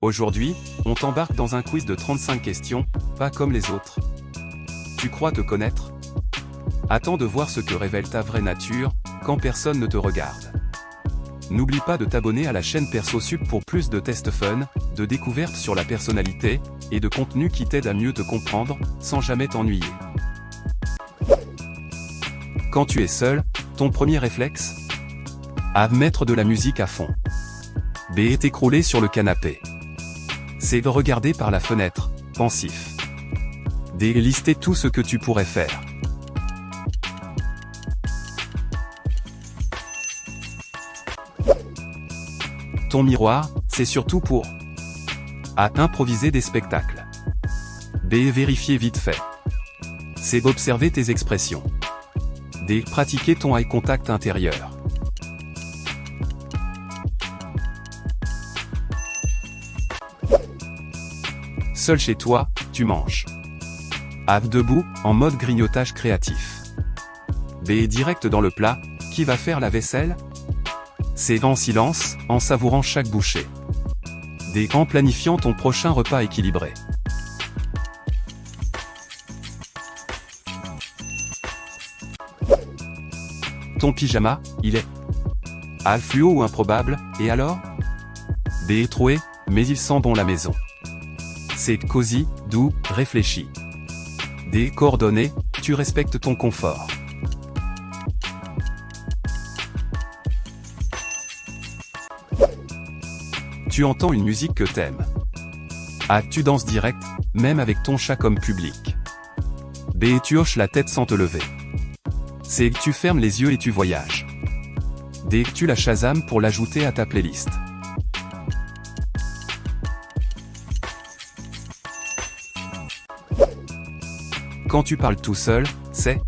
Aujourd'hui, on t'embarque dans un quiz de 35 questions, pas comme les autres. Tu crois te connaître? Attends de voir ce que révèle ta vraie nature, quand personne ne te regarde. N'oublie pas de t'abonner à la chaîne PersoSup pour plus de tests fun, de découvertes sur la personnalité, et de contenu qui t'aide à mieux te comprendre, sans jamais t'ennuyer. Quand tu es seul, ton premier réflexe? A. Mettre de la musique à fond. B. T'écrouler sur le canapé. C. Regarder par la fenêtre, pensif. D. Lister tout ce que tu pourrais faire. Ton miroir, c'est surtout pour A. Improviser des spectacles. B. Vérifier vite fait. C. Observer tes expressions. D. Pratiquer ton eye contact intérieur. Seul chez toi, tu manges. A. Debout, en mode grignotage créatif. B. Direct dans le plat, qui va faire la vaisselle? C. En silence, en savourant chaque bouchée. D. En planifiant ton prochain repas équilibré. Ton pyjama, il est A. Fluo ou improbable, et alors? B. Troué, mais il sent bon la maison. C. Cosy, doux, réfléchi. D. Coordonné, tu respectes ton confort. Tu entends une musique que t'aimes. A. Tu danses direct, même avec ton chat comme public. B. Tu hoches la tête sans te lever. C. Tu fermes les yeux et tu voyages. D. Tu la Shazam pour l'ajouter à ta playlist. Quand tu parles tout seul, c'est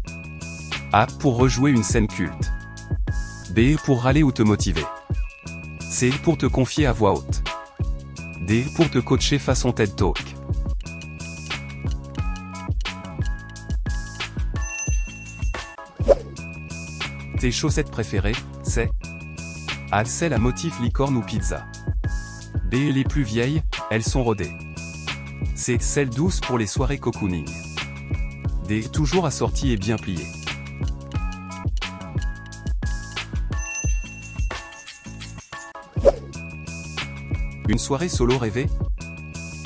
A. Pour rejouer une scène culte. B. Pour râler ou te motiver. C. Pour te confier à voix haute. D. Pour te coacher façon TED Talk. Tes chaussettes préférées, c'est A. Celles à motif licorne ou pizza. B. Les plus vieilles, elles sont rodées. C. Celles douces pour les soirées cocooning. D. Toujours assorties et bien pliées. Une soirée solo rêvée?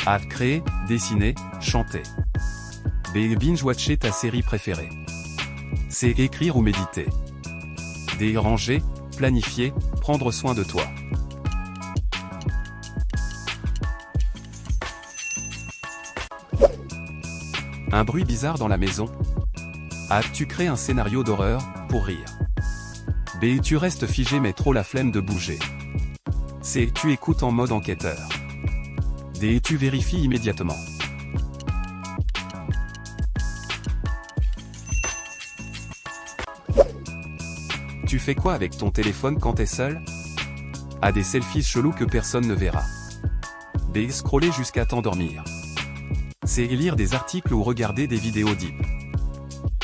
A. Créer, dessiner, chanter. B. Binge-watcher ta série préférée. C. Écrire ou méditer. D. Ranger, planifier, prendre soin de toi. Un bruit bizarre dans la maison? A. Tu crées un scénario d'horreur, pour rire. B. Tu restes figé mais trop la flemme de bouger. C. Tu écoutes en mode enquêteur. D. Tu vérifies immédiatement. Tu fais quoi avec ton téléphone quand t'es seul? A. Des selfies chelous que personne ne verra. B. Scroller jusqu'à t'endormir. C. Lire des articles ou regarder des vidéos deep.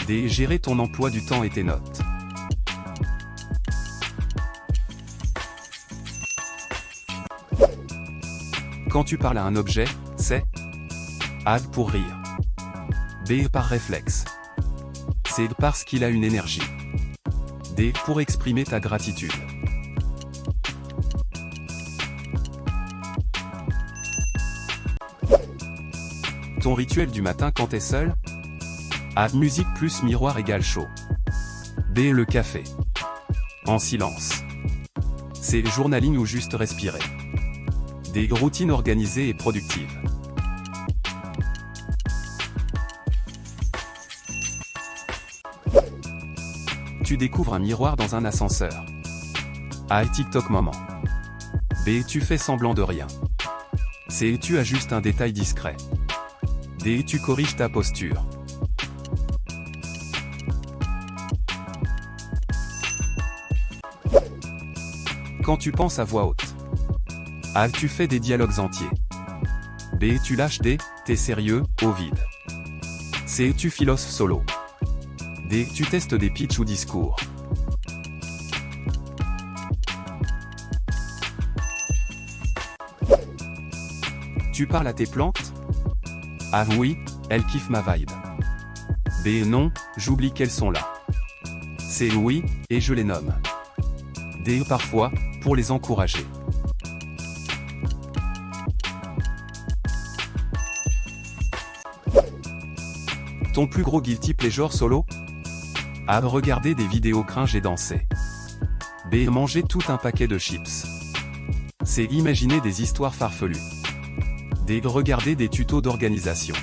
D. Gérer ton emploi du temps et tes notes. Quand tu parles à un objet, c'est A. Pour rire. B. Par réflexe. C. Parce qu'il a une énergie. D. Pour exprimer ta gratitude. Ton rituel du matin quand t'es seul? A. Musique plus miroir égale chaud. B. Le café. En silence. C. Journaling ou juste respirer. D. Routine organisée et productive. Tu découvres un miroir dans un ascenseur. A. TikTok moment. B. Tu fais semblant de rien. C. Tu ajustes un détail discret. D. Tu corriges ta posture. Quand tu penses à voix haute. A. Tu fais des dialogues entiers. B. Tu lâches des « t'es sérieux » au vide. C. Tu philosophes solo. D. Tu testes des pitchs ou discours. Tu parles à tes plantes? A oui, elles kiffent ma vibe. B non, j'oublie qu'elles sont là. C oui, et je les nomme. D parfois, pour les encourager. Ton plus gros guilty pleasure solo? A regarder des vidéos cringe et danser. B manger tout un paquet de chips. C imaginer des histoires farfelues. D regarder des tutos d'organisation.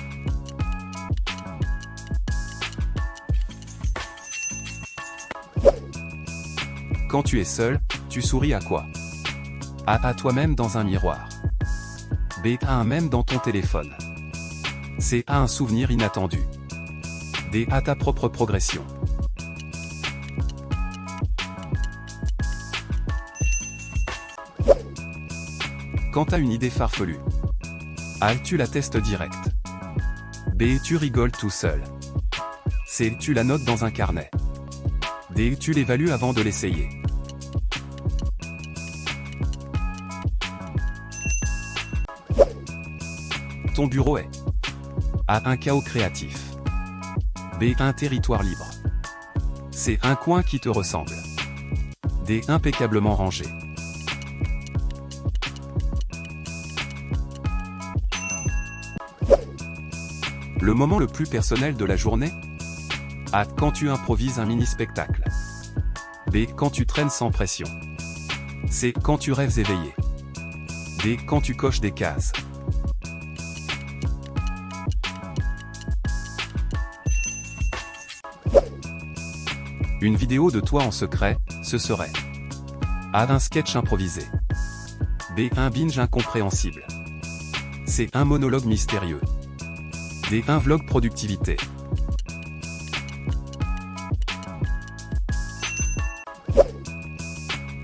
Quand tu es seul, tu souris à quoi? A à toi-même dans un miroir. B à un mème dans ton téléphone. C à un souvenir inattendu. D à ta propre progression. Quand t'as une idée farfelue. A tu la testes direct. B tu rigoles tout seul. C tu la notes dans un carnet. D tu l'évalues avant de l'essayer. Ton bureau est A un chaos créatif. B un territoire libre. C un coin qui te ressemble. D impeccablement rangé. Le moment le plus personnel de la journée? A quand tu improvises un mini-spectacle. B quand tu traînes sans pression. C quand tu rêves éveillé. D quand tu coches des cases. Une vidéo de toi en secret, ce serait A un sketch improvisé. B un binge incompréhensible. C un monologue mystérieux. D un vlog productivité.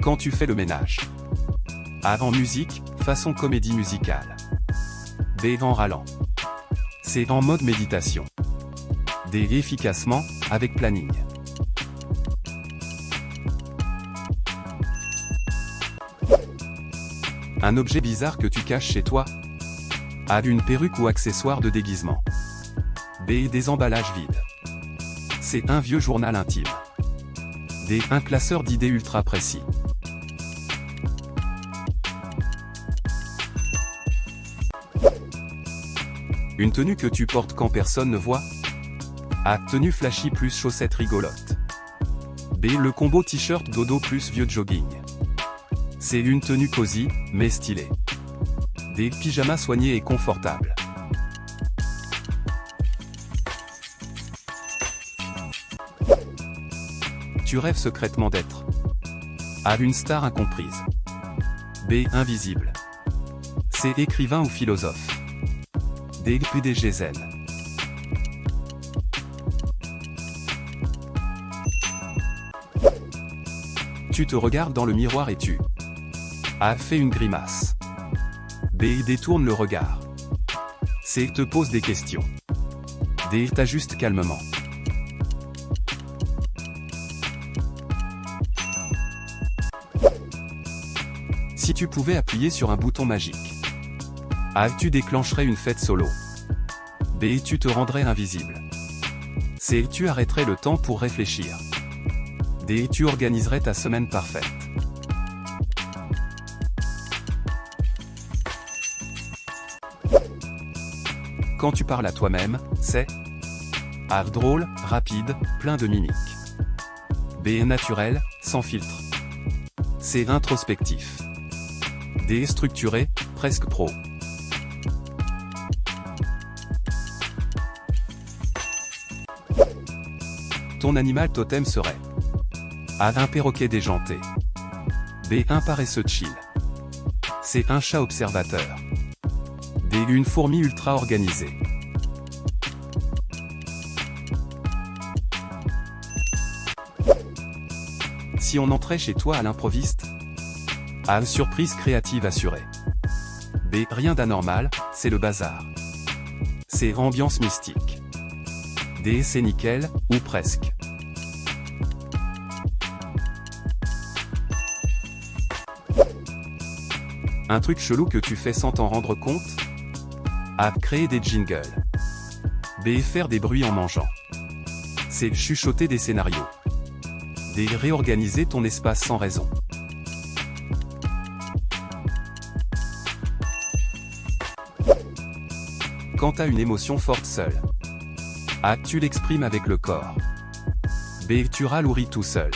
Quand tu fais le ménage. A en musique, façon comédie musicale. B en râlant. C en mode méditation. D efficacement, avec planning. Un objet bizarre que tu caches chez toi? A une perruque ou accessoire de déguisement. B des emballages vides. C un vieux journal intime. D un classeur d'idées ultra précis. Une tenue que tu portes quand personne ne voit? A tenue flashy plus chaussettes rigolotes. B le combo t-shirt dodo plus vieux jogging. C une tenue cosy, mais stylée. D pyjama soigné et confortable. Tu rêves secrètement d'être A une star incomprise. B invisible. C écrivain ou philosophe. D PDG zen. Tu te regardes dans le miroir et tu A fait une grimace. B détourne le regard. C te pose des questions. D t'ajuste calmement. Si tu pouvais appuyer sur un bouton magique. A tu déclencherais une fête solo. B tu te rendrais invisible. C tu arrêterais le temps pour réfléchir. D tu organiserais ta semaine parfaite. Quand tu parles à toi-même, c'est A drôle, rapide, plein de mimiques. B naturel, sans filtre. C introspectif. D structuré, presque pro. Ton animal totem serait A un perroquet déjanté. B un paresseux chill. C un chat observateur. D une fourmi ultra organisée. Si on entrait chez toi à l'improviste? A surprise créative assurée. B rien d'anormal, c'est le bazar. C ambiance mystique. D c'est nickel, ou presque. Un truc chelou que tu fais sans t'en rendre compte? A. Créer des jingles. B. Faire des bruits en mangeant. C. Chuchoter des scénarios. D. Réorganiser ton espace sans raison. Quand tu as une émotion forte seule. A. Tu l'exprimes avec le corps. B. Tu râles ou ris tout seul.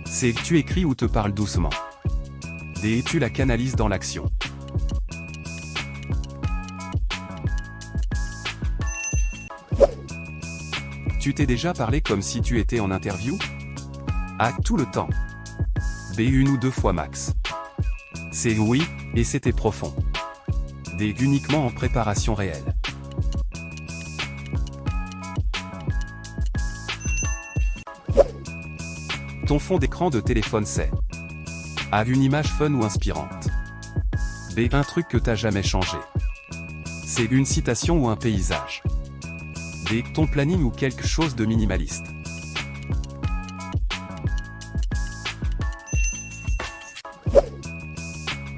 C. Tu écris ou te parles doucement. D. Tu la canalises dans l'action. Tu t'es déjà parlé comme si tu étais en interview? A. Tout le temps. B. Une ou deux fois max. C. Oui, et c'était profond. D. Uniquement en préparation réelle. Ton fond d'écran de téléphone c'est A. Une image fun ou inspirante. B. Un truc que t'as jamais changé. C. Une citation ou un paysage. D. Ton planning ou quelque chose de minimaliste.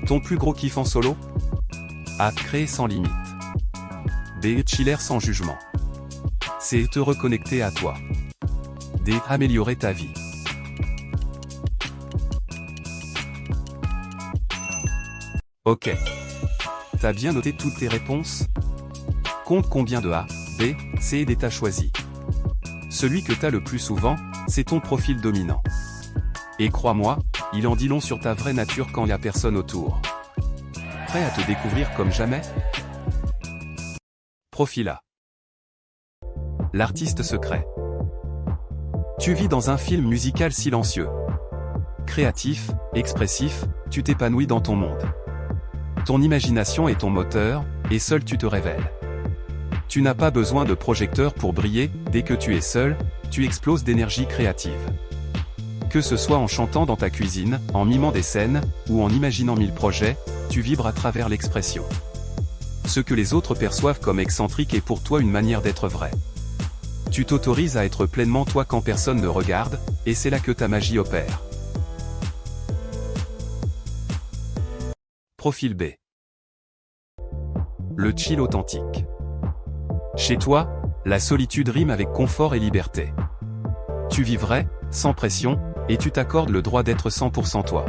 Ton plus gros kiff en solo? A. Créer sans limite. B. Chiller sans jugement. C. Te reconnecter à toi. D. Améliorer ta vie. Ok. T'as bien noté toutes tes réponses? Compte combien de A, B, C et D t'as choisi. Celui que t'as le plus souvent, c'est ton profil dominant. Et crois-moi, il en dit long sur ta vraie nature quand il n'y a personne autour. Prêt à te découvrir comme jamais? Profil A. L'artiste secret. Tu vis dans un film musical silencieux. Créatif, expressif, tu t'épanouis dans ton monde. Ton imagination est ton moteur, et seul tu te révèles. Tu n'as pas besoin de projecteur pour briller, dès que tu es seul, tu exploses d'énergie créative. Que ce soit en chantant dans ta cuisine, en mimant des scènes, ou en imaginant 1000 projets, tu vibres à travers l'expression. Ce que les autres perçoivent comme excentrique est pour toi une manière d'être vrai. Tu t'autorises à être pleinement toi quand personne ne regarde, et c'est là que ta magie opère. Profil B. Le chill authentique. Chez toi, la solitude rime avec confort et liberté. Tu vis vrai, sans pression, et tu t'accordes le droit d'être 100% toi.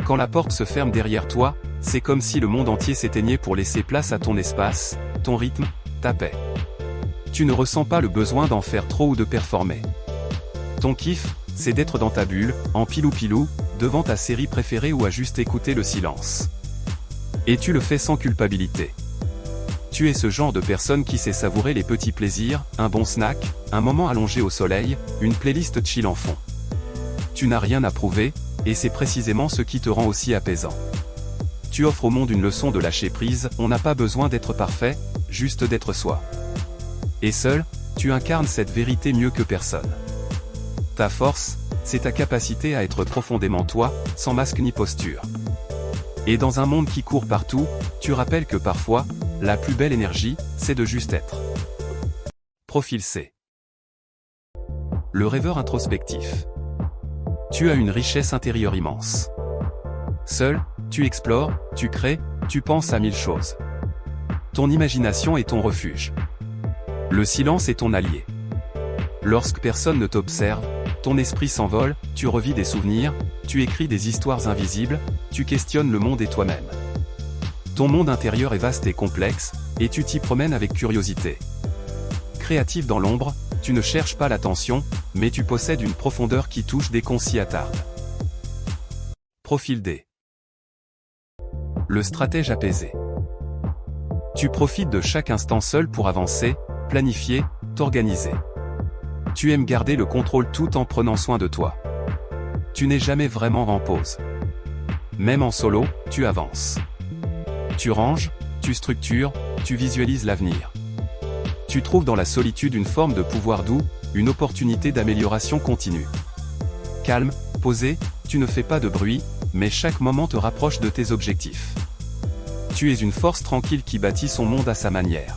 Quand la porte se ferme derrière toi, c'est comme si le monde entier s'éteignait pour laisser place à ton espace, ton rythme, ta paix. Tu ne ressens pas le besoin d'en faire trop ou de performer. Ton kiff, c'est d'être dans ta bulle, en pilou-pilou, devant ta série préférée ou à juste écouter le silence. Et tu le fais sans culpabilité. Tu es ce genre de personne qui sait savourer les petits plaisirs, un bon snack, un moment allongé au soleil, une playlist chill en fond. Tu n'as rien à prouver, et c'est précisément ce qui te rend aussi apaisant. Tu offres au monde une leçon de lâcher prise, on n'a pas besoin d'être parfait, juste d'être soi. Et seul, tu incarnes cette vérité mieux que personne. Ta force, c'est ta capacité à être profondément toi, sans masque ni posture. Et dans un monde qui court partout, tu rappelles que parfois, la plus belle énergie, c'est de juste être. Profil C. Le rêveur introspectif. Tu as une richesse intérieure immense. Seul, tu explores, tu crées, tu penses à 1000 choses. Ton imagination est ton refuge. Le silence est ton allié. Lorsque personne ne t'observe, ton esprit s'envole, tu revis des souvenirs, tu écris des histoires invisibles, tu questionnes le monde et toi-même. Ton monde intérieur est vaste et complexe, et tu t'y promènes avec curiosité. Créatif dans l'ombre, tu ne cherches pas l'attention, mais tu possèdes une profondeur qui touche dès qu'on s'y attarde. Profil D. Le stratège apaisé. Tu profites de chaque instant seul pour avancer, planifier, t'organiser. Tu aimes garder le contrôle tout en prenant soin de toi. Tu n'es jamais vraiment en pause. Même en solo, tu avances. Tu ranges, tu structures, tu visualises l'avenir. Tu trouves dans la solitude une forme de pouvoir doux, une opportunité d'amélioration continue. Calme, posé, tu ne fais pas de bruit, mais chaque moment te rapproche de tes objectifs. Tu es une force tranquille qui bâtit son monde à sa manière.